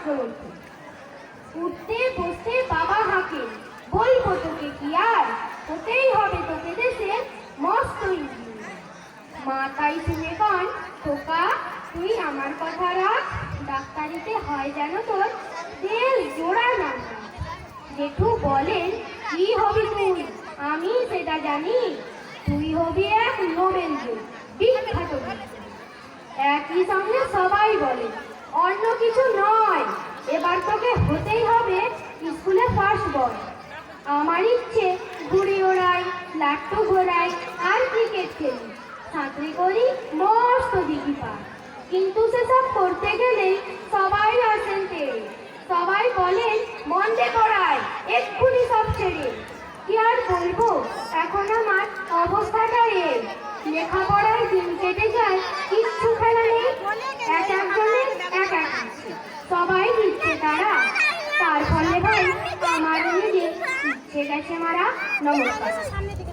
চক্রবর্তী। উঠতে বসতে বাবা হাঁকে, বলবো তোকে কি আর, হতেই হবে তোকে দেশের মস্ত ইঞ্জিনিয়ার। মা তাই শুনে কন, খোকা তুই আমার কথা রাখ, ডাক্তারিতে হয় যেন তোর দেশ জোড়া নামটা। জেঠু বলেন, কি হবি তুই? আমি সেটা জানি, তুই হবি এক নোবেল বিখ্যাত বিজ্ঞানী। একই সঙ্গে সবাই বলে, অন্য কিছু নয়, এবার তোকে হতেই হবে স্কুলে ফার্স্ট বয়। আমার ইচ্ছে ঘুড়ি ওড়াই, লাট্টু ঘোরাই আর ক্রিকেট খেলি, চাকরি করি মস্ত দিঘি পার। কিন্তু সেসব করতে গেলেই সবাই আসেন তেড়ে, সবাই বলেন মন্দে পড়ায়, এক্ষুনি সব ছেড়ে। কি আর বলবো, এখন আমার অবস্থাটা এই, লেখাপড়ায় দিন কেটে যায়, কিচ্ছু খেলা নেই, এক একজনের এক এক ইচ্ছে, সবাই দিচ্ছে তারা, তার ফলে ভাই আমার নিজে ইচ্ছে গেছে মারা। নমস্কার।